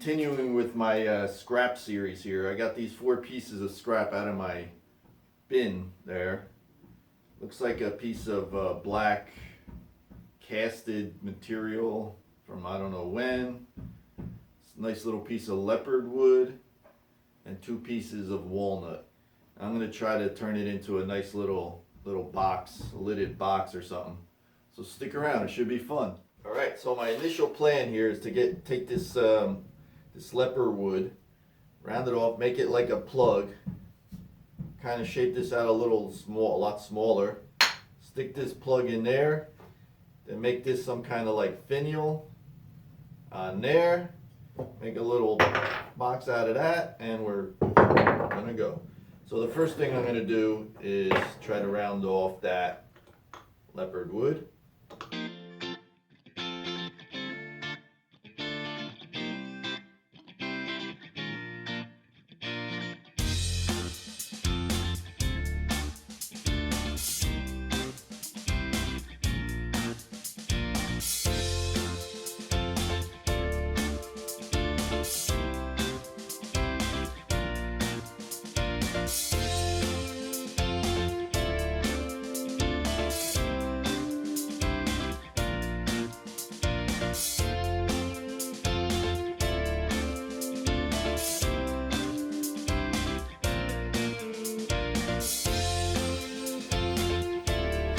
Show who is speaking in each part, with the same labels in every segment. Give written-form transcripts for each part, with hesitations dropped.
Speaker 1: continuing with my scrap series here. I got these 4 pieces of scrap out of my bin there. Looks like a piece of black casted material from I don't know when. It's a nice little piece of leopard wood and 2 pieces of walnut. I'm going to try to turn it into a nice little box, a lidded box or something. So stick around, it should be fun. Alright, so my initial plan here is to take this this leopard wood, round it off, make it like a plug, kind of shape this out a lot smaller, stick this plug in there, then make this some kind of like finial on there, make a little box out of that, and we're gonna go. So the first thing I'm gonna do is try to round off that leopard wood.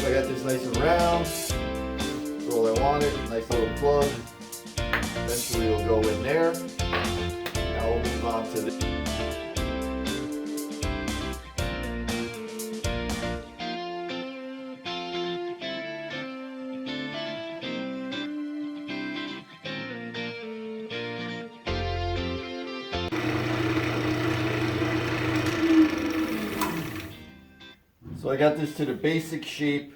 Speaker 1: I got this nice and round. That's all I wanted. Nice little plug. Eventually it'll go in there. Now we'll move on to the So I got this to the basic shape.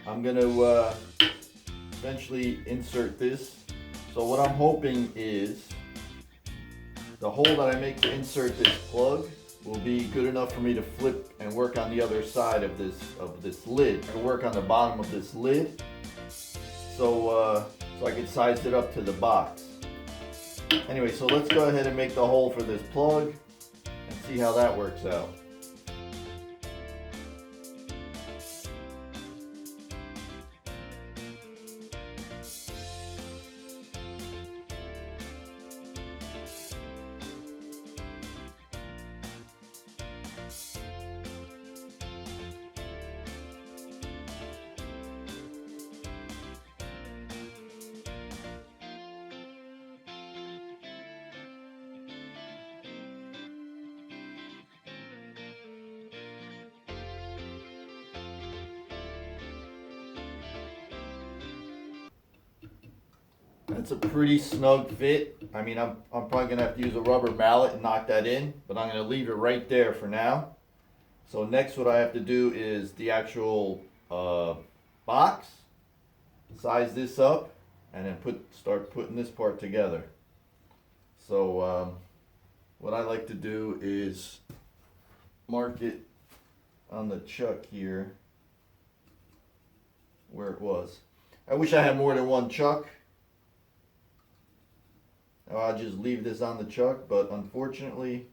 Speaker 1: I'm going to eventually insert this. So what I'm hoping is the hole that I make to insert this plug will be good enough for me to flip and work on the other side of this lid. I can work on the bottom of this lid, so I can size it up to the box. Anyway, so let's go ahead and make the hole for this plug and see how that works out. That's a pretty snug fit. I mean, I'm probably gonna have to use a rubber mallet and knock that in, but I'm gonna leave it right there for now. So next what I have to do is the actual box, size this up, and then start putting this part together. So what I like to do is mark it on the chuck here where it was. I wish I had more than one chuck. I'll just leave this on the chuck, but unfortunately,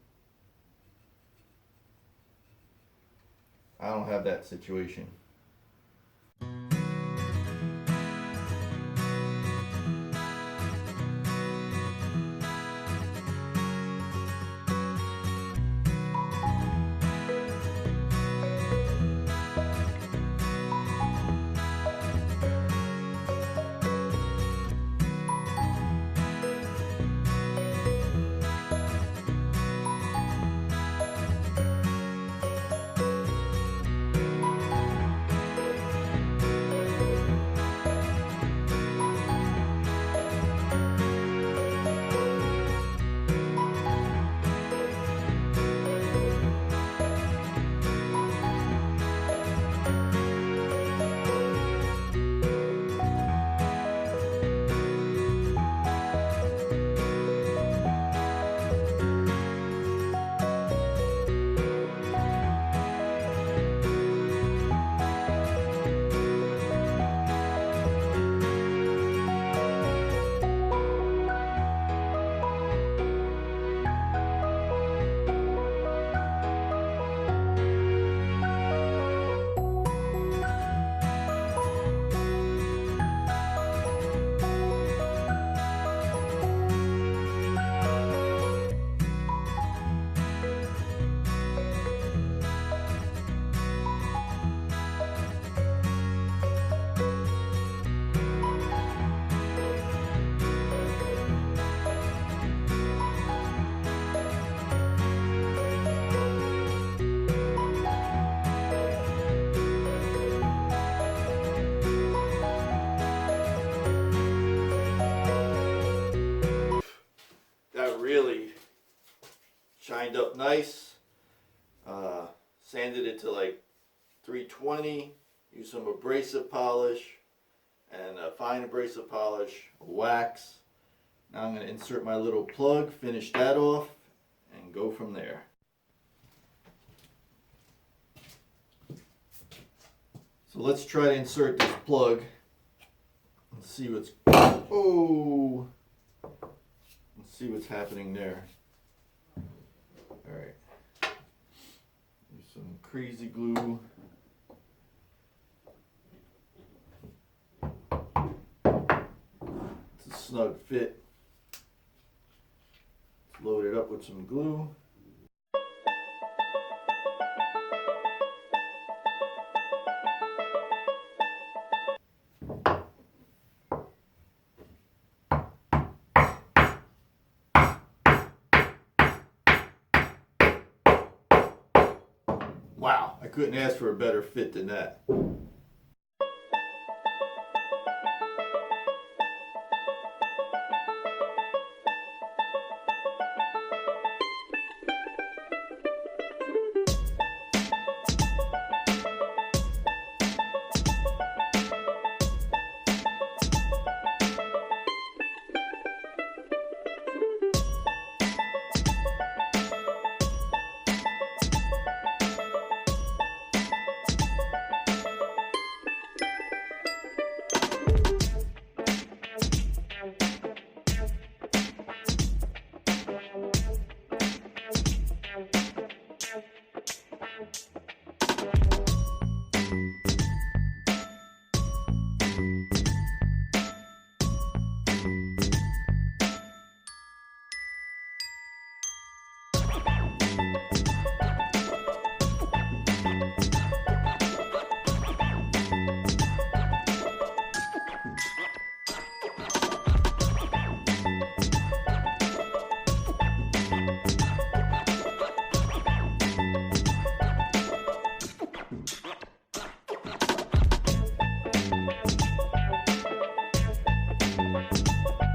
Speaker 1: I don't have that situation. shined up nice. Sanded it to like 320. Use some abrasive polish and fine abrasive polish, wax. Now I'm going to insert my little plug, finish that off, and go from there. So let's try to insert this plug and see what's, oh, let's see what's happening there. Alright, use some crazy glue. It's a snug fit. Let's load it up with some glue. Wow, I couldn't ask for a better fit than that.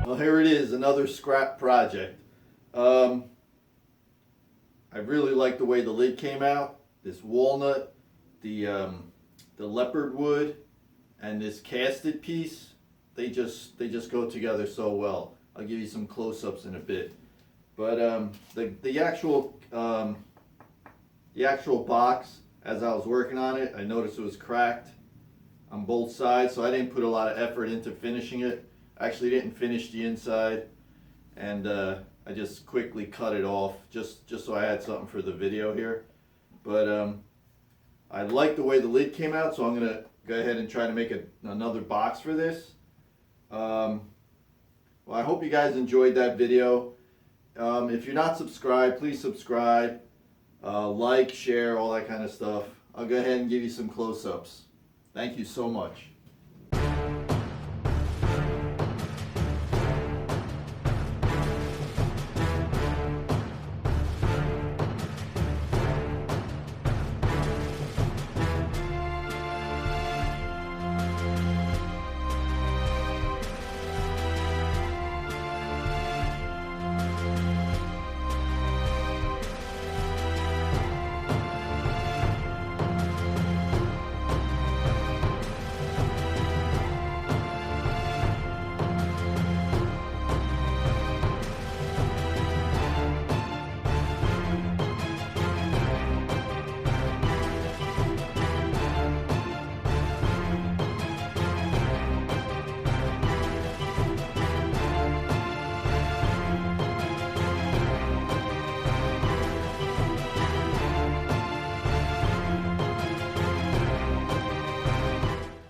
Speaker 1: Well, here it is, another scrap project. I really like the way the lid came out. This walnut, the leopard wood, and this casted piece, they just go together so well. I'll give you some close-ups in a bit. But the actual box, as I was working on it, I noticed it was cracked on both sides, so I didn't put a lot of effort into finishing it. I actually didn't finish the inside, and I just quickly cut it off just so I had something for the video here. But I like the way the lid came out, so I'm gonna go ahead and try to make another box for this. Well, I hope you guys enjoyed that video. If you're not subscribed, please subscribe, like, share, all that kind of stuff. I'll go ahead and give you some close-ups. Thank you so much.